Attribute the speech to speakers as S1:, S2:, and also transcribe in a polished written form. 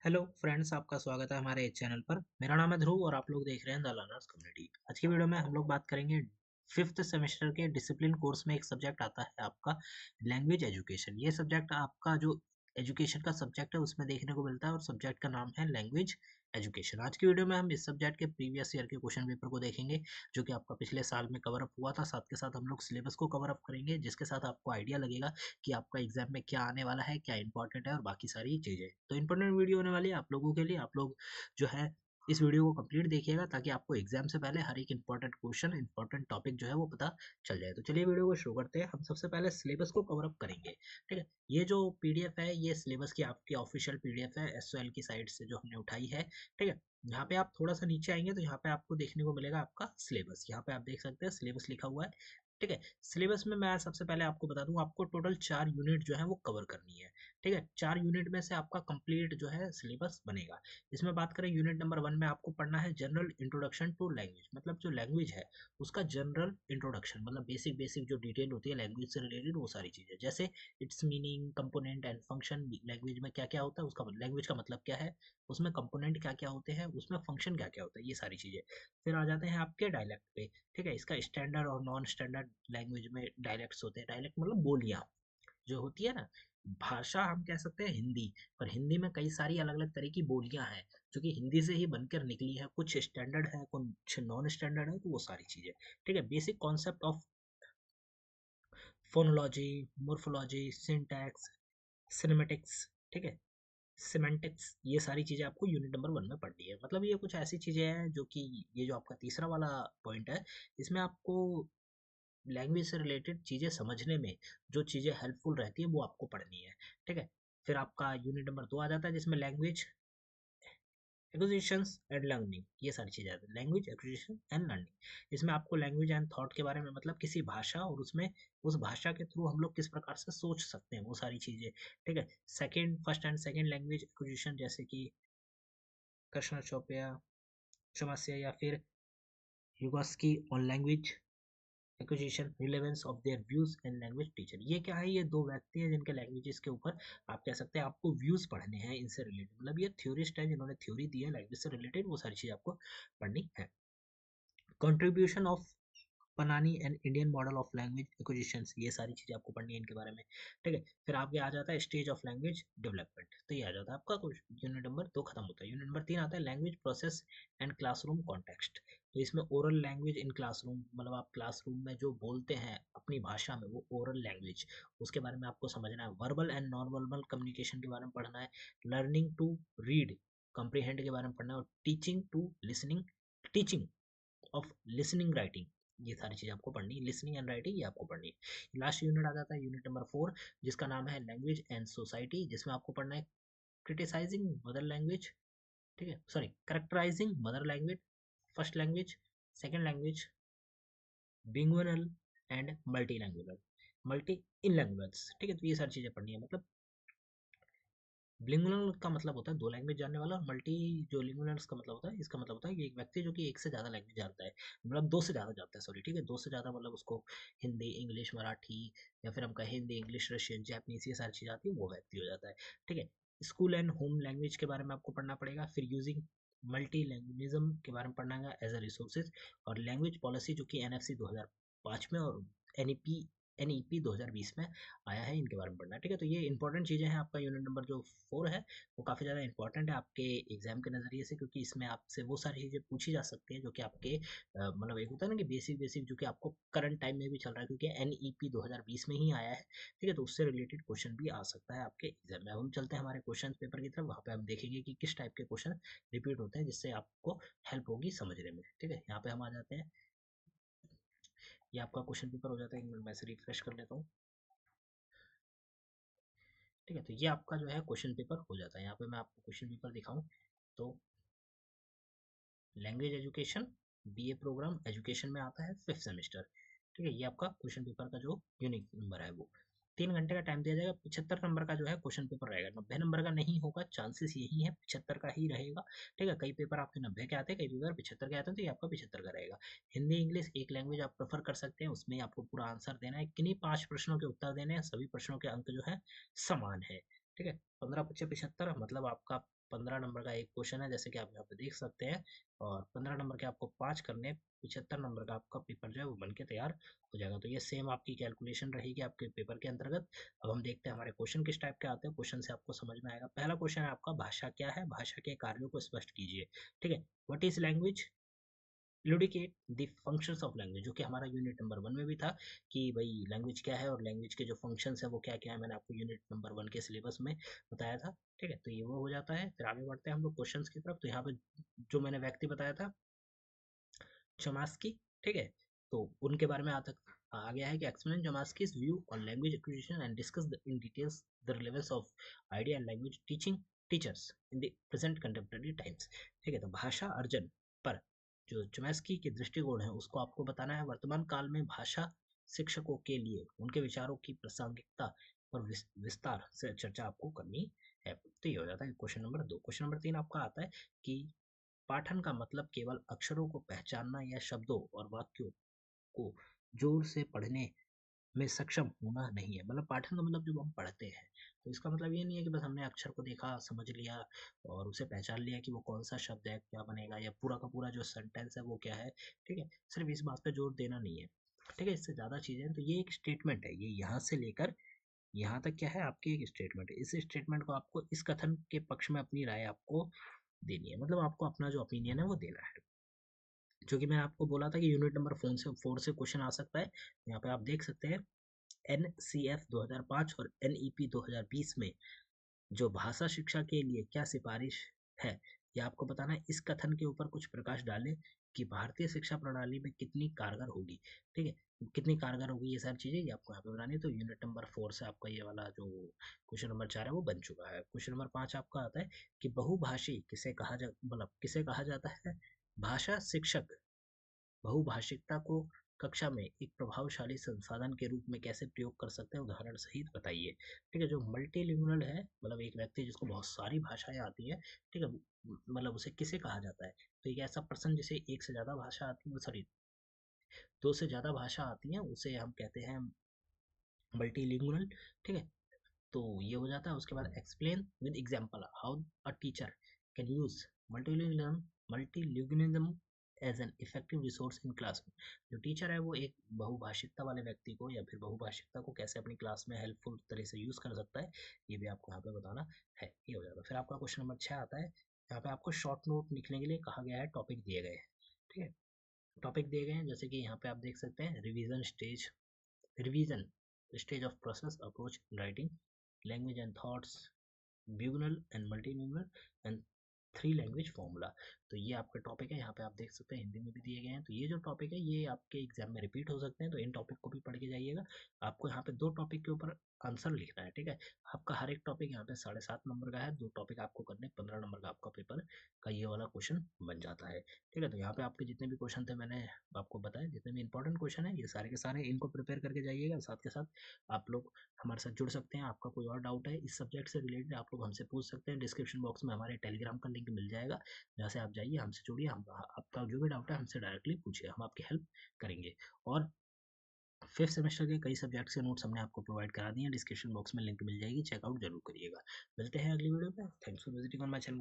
S1: Hello friends, आपका स्वागत है हमारे चैनल पर। मेरा नाम है ध्रुव और आप लोग देख रहे हैं द लर्नर्स कम्युनिटी। आज की वीडियो में हम लोग बात करेंगे फिफ्थ सेमेस्टर के डिसिप्लिन कोर्स में एक सब्जेक्ट आता है आपका लैंग्वेज एजुकेशन। ये सब्जेक्ट आपका जो एजुकेशन का सब्जेक्ट है उसमें देखने को मिलता है और सब्जेक्ट का नाम है लैंग्वेज एजुकेशन। आज की वीडियो में हम इस सब्जेक्ट के प्रीवियस ईयर के क्वेश्चन पेपर को देखेंगे जो कि आपका पिछले साल में कवर अप हुआ था। साथ के साथ हम लोग सिलेबस को कवर अप करेंगे जिसके साथ आपको आइडिया लगेगा कि आपका एग्जाम में क्या आने वाला है, क्या इंपॉर्टेंट है और बाकी सारी चीज़ें। तो इंपॉर्टेंट वीडियो होने वाली है आप लोगों के लिए। आप लोग जो है इस वीडियो को कंप्लीट देखिएगा ताकि आपको एग्जाम से पहले हर एक इंपॉर्टेंट क्वेश्चन, इंपॉर्टेंट टॉपिक जो है वो पता चल जाए। तो चलिए वीडियो को शुरू करते हैं। हम सबसे पहले सिलेबस को कवर अप करेंगे, ठीक है। ये जो पीडीएफ है ये सिलेबस की आपकी ऑफिशियल पीडीएफ है, एसओएल की साइट से जो हमने उठाई है, ठीक है। यहाँ पे आप थोड़ा सा नीचे आएंगे तो यहाँ पे आपको देखने को मिलेगा आपका सिलेबस। यहाँ पे आप देख सकते हैं सिलेबस लिखा हुआ है, ठीक है। सिलेबस में मैं सबसे पहले आपको बता दूं, आपको टोटल 4 यूनिट जो है वो कवर करनी है, ठीक है। 4 यूनिट में से आपका कंप्लीट जो है सिलेबस बनेगा। इसमें बात करें यूनिट नंबर 1 में आपको पढ़ना है जनरल इंट्रोडक्शन टू लैंग्वेज, मतलब जो लैंग्वेज है उसका जनरल इंट्रोडक्शन, मतलब बेसिक बेसिक जो डिटेल होती है लैंग्वेज से रिलेटेड वो सारी चीज़ें, जैसे it's meaning, component and function, language में क्या क्या होता है, उसका लैंग्वेज का मतलब क्या है, उसमें कंपोनेंट क्या क्या होते हैं, उसमें फंक्शन क्या क्या होता है, ये सारी चीज़ें। फिर आ जाते हैं आपके डायलेक्ट पे, ठीक है। इसका स्टैंडर्ड और नॉन स्टैंडर्ड लैंग्वेज में डायलेक्ट्स होते हैं। डायलेक्ट मतलब बोलियाँ जो होती है ना, भाषा हम कह सकते हैं हिंदी, पर हिंदी में कई सारी अलग अलग तरह की बोलियां हैं जो कि हिंदी से ही बनकर निकली है। कुछ स्टैंडर्ड है, कुछ नॉन स्टैंडर्ड है, तो वो सारी चीजें, ठीक है। Basic concept of phonology, morphology, syntax, cinematics, ठीक है, सिमेंटिक्स, ये सारी चीजें आपको यूनिट नंबर 1 में पढ़नी है। मतलब ये कुछ ऐसी चीजें हैं जो कि ये जो आपका तीसरा वाला पॉइंट है, इसमें आपको लैंग्वेज से रिलेटेड चीज़ें समझने में जो चीज़ें हेल्पफुल रहती है वो आपको पढ़नी है, ठीक है। फिर आपका यूनिट नंबर 2 आ जाता है जिसमें लैंग्वेज एक्विजिशंस एंड लर्निंग, ये सारी चीज़ें आती है। लैंग्वेज एक्विजिशन एंड लर्निंग, इसमें आपको लैंग्वेज एंड थॉट के बारे में, मतलब किसी भाषा और उसमें उस भाषा के थ्रू हम लोग किस प्रकार से सोच सकते हैं वो सारी चीज़ें, ठीक है। Second, first and second language acquisition, जैसे कि कृष्ण चौपया, चौमासिया या फिर Vygotsky on language acquisition, relevance of their views and language teacher. ये क्या है, ये दो व्यक्ति हैं जिनके लैंग्वेजेस के ऊपर आप कह सकते हैं आपको व्यूज पढ़ने हैं इनसे रिलेटेड, मतलब ये थ्योरिस्ट है जिन्होंने थ्योरी दी है लैंग्वेज से रिलेटेड, वो सारी चीज आपको पढ़नी है। Contribution of Panini and Indian model of language acquisition, ये सारी चीजें आपको पढ़नी है इनके बारे में, ठीक है। फिर आगे आ जाता है स्टेज ऑफ लैंग्वेज डेवलपमेंट, तो ये आ जाता है आपका यूनिट नंबर 2 खत्म होता है। यूनिट नंबर 3 आता है language process and classroom context. तो इसमें ओरल लैंग्वेज इन क्लासरूम, मतलब आप क्लासरूम में जो बोलते हैं अपनी भाषा में वो ओरल लैंग्वेज, उसके बारे में आपको समझना है। Verbal and non verbal communication के बारे में पढ़ना है। लर्निंग टू रीड कम्प्रीहेंड के बारे में पढ़ना है। और teaching to listening, teaching of listening writing, ये सारी चीज़ आपको पढ़नी है। लिसनिंग एंड राइटिंग ये आपको पढ़नी है। लास्ट यूनिट आ जाता है यूनिट नंबर 4 जिसका नाम है लैंग्वेज एंड सोसाइटी, जिसमें आपको पढ़ना है क्रिटिसाइजिंग मदर लैंग्वेज, ठीक है, sorry, characterising mother language, first language, second language, bilingual and multi language, multi in language, ठीक है। तो ये सारी चीज़ें पढ़नी है। मतलब बिलिंगुअल का मतलब होता है दो लैंग्वेज जानने वाला, और मल्टी जो लिंगुअल्स का मतलब होता है, इसका मतलब होता है कि एक व्यक्ति जो कि एक से ज़्यादा लैंग्वेज जानता है, मतलब दो से ज़्यादा जानता है, सॉरी, ठीक है, दो से ज़्यादा, मतलब उसको हिंदी, इंग्लिश, मराठी, या फिर हम कहें हिंदी, इंग्लिश, रशियन, जापानीज, ये सारी चीज़ आती है, वो व्यक्ति हो जाता है, ठीक है। स्कूल एंड होम लैंग्वेज के बारे में आपको पढ़ना पड़ेगा। फिर यूजिंग मल्टी लैंग्वेजिज्म के बारे में पढ़ना है एज अ रिसोर्सेज। और लैंग्वेज पॉलिसी जो कि एनएफसी 2005 में और एनईपी एनईपी 2020 में आया है, इनके बारे में पढ़ना है, ठीक है। तो ये इंपॉर्टेंट चीज़ें हैं। आपका यूनिट नंबर जो 4 है वो काफ़ी ज़्यादा इंपॉर्टेंट है आपके एग्जाम के नज़रिए से, क्योंकि इसमें आपसे वो सारी चीज़ें पूछी जा सकती हैं जो कि आपके मतलब एक होता है ना कि बेसिक बेसिक जो कि आपको करंट टाइम में भी चल रहा है, क्योंकि एनईपी 2020 में ही आया है, ठीक है। तो उससे रिलेटेड क्वेश्चन भी आ सकता है आपके एग्जाम में। अब हम चलते हैं हमारे क्वेश्चन पेपर की तरफ, वहाँ पे हम देखेंगे कि किस टाइप के क्वेश्चन रिपीट होते हैं जिससे आपको हेल्प होगी समझने में, ठीक है। यहाँ पे हम आ जाते हैं, ये आपका क्वेश्चन पेपर हो जाता है। एक मिनट मैं से रिफ्रेश कर लेता हूँ, ठीक है। तो ये आपका जो है क्वेश्चन पेपर हो जाता है। यहाँ पे मैं आपको क्वेश्चन पेपर दिखाऊं तो language education BA programme education में आता है 5th सेमेस्टर, ठीक है। ये आपका क्वेश्चन पेपर का जो यूनिक नंबर है वो 3 घंटे का टाइम दिया जाएगा। 75 नंबर का जो है क्वेश्चन पेपर रहेगा, 90 नंबर का नहीं होगा, चांसेस यही है 75 का ही रहेगा, ठीक है। कई पेपर आपके 90 के आते हैं, कई पेपर 75 के आते हैं, तो ये आपका 75 का रहेगा। हिंदी इंग्लिश एक लैंग्वेज आप प्रेफर कर सकते हैं, उसमें आपको पूरा आंसर देना है। किन्हीं 5 प्रश्नों के उत्तर देने हैं, सभी प्रश्नों के अंक जो है समान है, ठीक है। 15 × 5 = 75, मतलब आपका 15 नंबर का एक क्वेश्चन है, जैसे कि आप यहाँ पे देख सकते हैं, और 15 नंबर के आपको 5 करने, 75 नंबर का आपका पेपर जो है वो बन के तैयार हो जाएगा। तो ये सेम आपकी कैलकुलेशन रहेगी आपके पेपर के अंतर्गत। अब हम देखते हैं हमारे क्वेश्चन किस टाइप के आते हैं, क्वेश्चन से आपको समझ में आएगा। पहला क्वेश्चन है आपका, भाषा क्या है, भाषा के कार्यों को स्पष्ट कीजिए। ठीक है। What is language, elucidate the functions of language, जो कि हमारा यूनिट नंबर 1 में भी था कि भाई लैंग्वेज क्या है और लैंग्वेज के जो फंक्शंस है वो क्या क्या है, मैंने आपको यूनिट नंबर 1 के सिलेबस में बताया था। ठीक है, तो ये वो हो जाता है। फिर आगे बढ़ते हैं हम लोग क्वेश्चंस की तरफ। तो यहाँ पे जो मैंने व्यक्ति बताया था, चमास्की, ठीक है, तो उनके बारे में आता आ गया है कि explain Chomsky's view on language acquisition and discuss in details the relevance of idea and language teaching teachers in the present contemporary times. ठीक है, तो भाषा अर्जन पर जो चमास्की के दृष्टिकोण है उसको आपको बताना है। वर्तमान काल में भाषा शिक्षकों के लिए उनके विचारों की प्रासंगिकता और विस्तार से चर्चा आपको करनी है। तो ये हो जाता है क्वेश्चन नंबर 2। क्वेश्चन नंबर 3 आपका आता है कि पाठन का मतलब केवल अक्षरों को पहचानना या शब्दों और वाक्यों को जोर से पढ़ने में सक्षम होना नहीं है। मतलब पाठन का मतलब जब हम पढ़ते हैं तो इसका मतलब ये नहीं है कि बस हमने अक्षर को देखा, समझ लिया और उसे पहचान लिया कि वो कौन सा शब्द है, क्या बनेगा, या पूरा का पूरा जो सेंटेंस है वो क्या है। ठीक है, सिर्फ इस बात पे जोर देना नहीं है। ठीक है, इससे ज़्यादा चीज़ें हैं। तो ये एक स्टेटमेंट है, ये यहाँ से लेकर यहाँ तक क्या है आपकी एक स्टेटमेंट है। इस स्टेटमेंट को आपको इस कथन के पक्ष में अपनी राय आपको देनी है, मतलब आपको अपना जो ओपिनियन है वो देना है। जो कि मैंने आपको बोला था कि यूनिट नंबर 4 से क्वेश्चन आ सकता है। यहाँ पे आप देख सकते हैं NCF 2005 और NEP 2020 में जो भाषा शिक्षा के लिए क्या सिफारिश है, ये आपको बताना है। इस कथन के ऊपर कुछ प्रकाश डालें कि भारतीय शिक्षा प्रणाली में कितनी कारगर होगी। ठीक है, कितनी कारगर होगी, ये सारी चीज़ें ये आपको यहाँ पे बनानी है। तो यूनिट नंबर 4 से आपका ये वाला जो क्वेश्चन नंबर 4 है वो बन चुका है। क्वेश्चन नंबर 5 आपका आता है कि बहुभाषी किसे कहा जा मतलब किसे कहा जाता है। भाषा शिक्षक बहुभाषिकता को कक्षा में एक प्रभावशाली संसाधन के रूप में कैसे प्रयोग कर सकते हैं, उदाहरण सहित बताइए। ठीक है, जो मल्टीलिंगुअल है, मतलब एक व्यक्ति जिसको बहुत सारी भाषाएं आती है, ठीक है, मतलब उसे किसे कहा जाता है। तो एक ऐसा पर्सन जिसे एक से ज़्यादा भाषा आती है, सॉरी, दो से ज़्यादा भाषा आती है, उसे हम कहते हैं मल्टीलिंगुअल। ठीक है, तो ये हो जाता है। उसके बाद explain with example how a teacher can use multilingualism as an effective resource in classroom. जो टीचर है वो एक बहुभाषिकता वाले व्यक्ति को या फिर बहुभाषिकता को कैसे अपनी क्लास में हेल्पफुल तरह से यूज कर सकता है, ये भी आपको यहाँ पे बताना है। ये हो जाता है। फिर आपका क्वेश्चन नंबर 6 आता है। यहाँ पे आपको शॉर्ट नोट लिखने के लिए कहा गया है, टॉपिक दिए गए हैं। ठीक है, टॉपिक दिए गए हैं जैसे कि यहाँ पे आप देख सकते हैं, revision stage of process approach in writing, language and thoughts, bilingual and multilingual and three language formula. तो ये आपका टॉपिक है, यहाँ पे आप देख सकते हैं हिंदी में भी दिए गए हैं। तो ये जो टॉपिक है ये आपके एग्जाम में रिपीट हो सकते हैं, तो इन टॉपिक को भी पढ़ के जाइएगा। आपको यहाँ पे 2 टॉपिक के ऊपर आंसर लिखना है। ठीक है, आपका हर एक टॉपिक यहाँ पे 7.5 नंबर का है, 2 टॉपिक आपको करने, 15 नंबर का आपका पेपर का ये वाला क्वेश्चन बन जाता है। ठीक है, तो यहाँ पे आपके जितने भी क्वेश्चन थे मैंने आपको बताया, जितने भी इंपॉर्टेंट क्वेश्चन है ये सारे के सारे इनको प्रिपेयर करके जाइएगा। साथ के साथ आप लोग हमारे साथ जुड़ सकते हैं। आपका कोई और डाउट है इस सब्जेक्ट से रिलेटेड, आप लोग हमसे पूछ सकते हैं। डिस्क्रिप्शन बॉक्स में हमारे टेलीग्राम का लिंक मिल जाएगा, जहाँ से आप जाइए, हमसे जुड़िए, हम आपका जो भी डाउट है हमसे डायरेक्टली पूछिए, हम आपकी हेल्प करेंगे। और 5th सेमेस्टर के कई सब्जेक्ट्स के नोट्स हमने आपको प्रोवाइड करा दिए हैं, डिस्क्रिप्शन बॉक्स में लिंक मिल जाएगी, चेकआउट जरूर करिएगा। मिलते हैं अगली वीडियो में। Thanks for visiting on my channel.